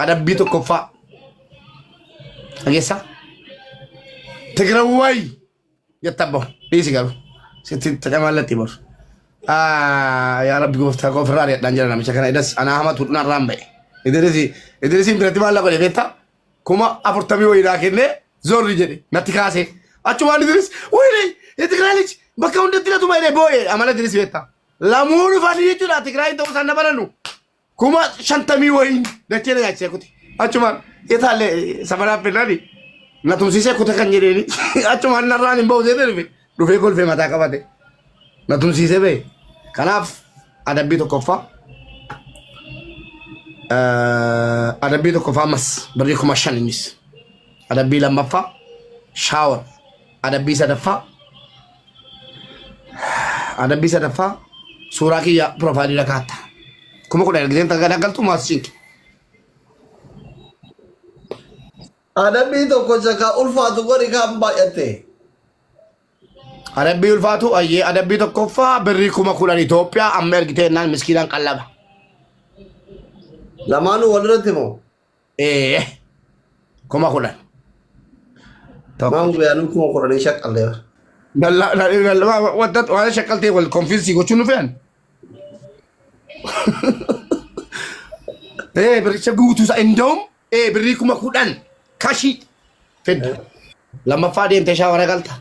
أدبيتو كفا أجيسا تقرأوي يتبع ليش قالوا ست تجمع تبر يا رب قفت غفر رأي دانجرنا مش كنا إدرس أنا أحمد تطلع رامبي إدرسي برتبة الله قلي بيتا كوما أفرتمي ويدا كنه زور رجلي نتكاسي أشوف أنا إدرس ويني يتكلاليش بكون دتيلا توما إيه بوي أمانة إدرس بيتا لامون فادي يجوا نتكلالي تو ساندا برانو كوما شنتمي وين دتيلا يا شيخوتي أشوف يتالي سبارة بنادي نتوسيسه كوتا كنجريني أشوف أنا راني بوزي دربي رفيق كل في متى كبادي نتوسيسه بي كناف أدبيتو كفا أدبيتو كفا مس بريكم عشان الناس أدبي لما فا شاور أدبي سدفا أدبي سدفا سورة كي يا بروفايل لكاتا كم كنا نقدر نتكلم تو ماسين أدبي تو كوجا ألفاتو كوريكا مبايته أدبي الفاتو أيه أدبي تو كفا بريكم أقول أن إثيوبيا أمريكا نان مسكينان كلابا لمانو ولرتمو إيه كم أقول ما هو بيانو كم أقول شك الله لا ودت وهذا شكلته والكونفيس يقول شنو فين إيه بريشة قوتوس عندهم إيه بريكم أقول أن كاشي فين لما فادي أنت شاورة قلتها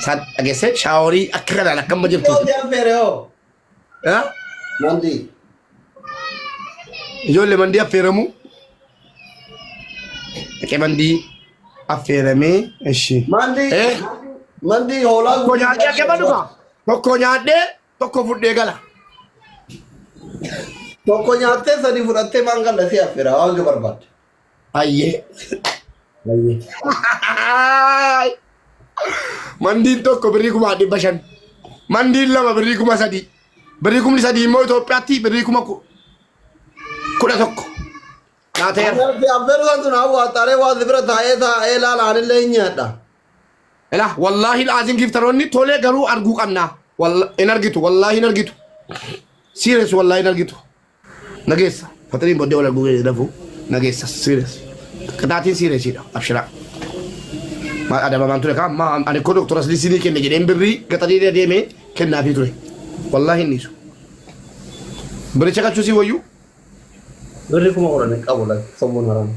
saat agak shawari akhirnya anak kamu jemput. Oh dia fereo. Ya? Mandi. Ijoollee mandi affeeramu. Dhaqee mandi affeeramee ishi. Mandi. Mandi hoolaa. Tokko nyaadhee akka badhuka. Tokko nyaadhee tokko fudhee gala. Tokko nyaattee sadi fudhattee maangala si affeera waan barbaadde. Ayyee. Ayyee. Mandiin tokko birrii kuma 500. Mandiin lama birrii kuma 3. Birrii kumni 3 immoo Itoophiyaatti birrii kuma 11. Nyaatee. Affeeru kan tun hawwa taaree waa bira taa'ee laalaan illee nyaadha. Ela wallahi alazim giftaroonni tolee garuu arguu qabna. In argitu wallahi in argitu. Serious wallahi in argitu. Nageessa. Fatariin boodee wal arguu dafu. Nageessa serious. Kadaatiin serious dha. Abshira. Ma adama man ture kam ma ani ko doctor asli sini kenne jedeen birri gatadii deeme kenna fi ture. Wallahi nisu. Birri chakachu si wayu. Birri kuma qorane qabu la sommoon haram.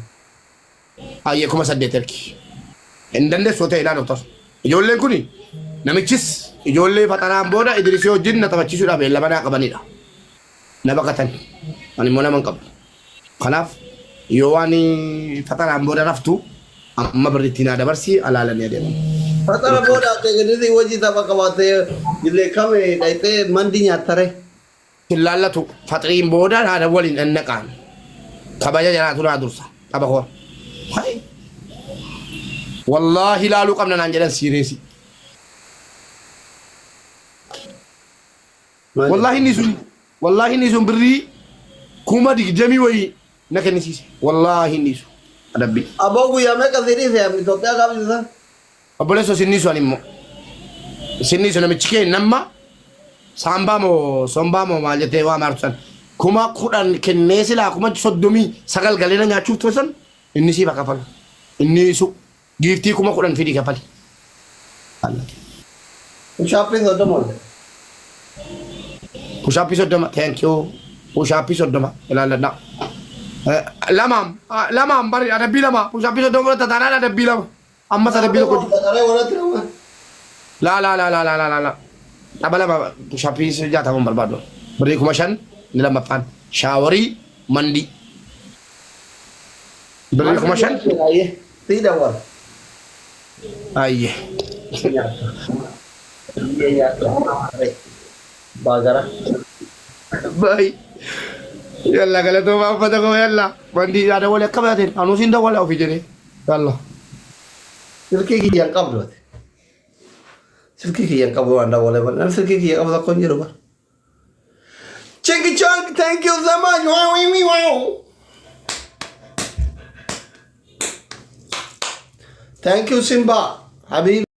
Ayye kuma 8 erki. Indande sote ila doctor. Ijoolleen kuni namichis ijoollee faxanaan booda Idrisii wajjin na taphachiisuudhaaf beellamanaa qabanidha. Na baqatan. Ani immoo naman qabu. Kanaaf yoo waan faxanaan booda raftu amma birrittiin dabarsi alaalanii adeeman. Faxana booda Idrisii wajjin tapha qabaatee illee kame dhayxee mandi nyaattare. Ilaallatu faxiriin booda haadha waliin dhannaqaan. Kabaja jalaatu naa dursa. Qaba koor. والله لا لو قمنا نانجلن سيريسي والله نيسون بري كوما دي جمي وي نكني سيسي والله نيسو ادبي ابو يا مك سيريسي ام توبيا قبل ابو لسو سينيسو انيمو سينيسو نمچكي نما سامبامو مالجتي وا مارسن كوما كودان كنيسي لا كوما صدومي سغال غالينا نياچو توسن انيسي باكفل انيسو Gifti kuma kudan fidi kapal. Allah. Shopping odo mo. Ushapi sodoma. Thank you. Ushapi sodoma. Ila lamam bari ada bilama. Ushapi sodoma tatana ada bilama. Amma ada bilo ko. La. Abala ba ushapi sejata mo barbado. Beri kumashan nila mapan. Shawari mandi. Beri kumashan. Tidak war. Aye. Bagara. Bye. Yalla kalau tu apa tu kau yalla. Mandi ada boleh kabatin. Anu sinda boleh ofijere. Yalla. Silki yang kabur. Silki yang kabur anda boleh. Nanti silki yang kabur tak konjur bar. Chinky chunk, thank you so much. Wow. Thank you Simba. Habibi.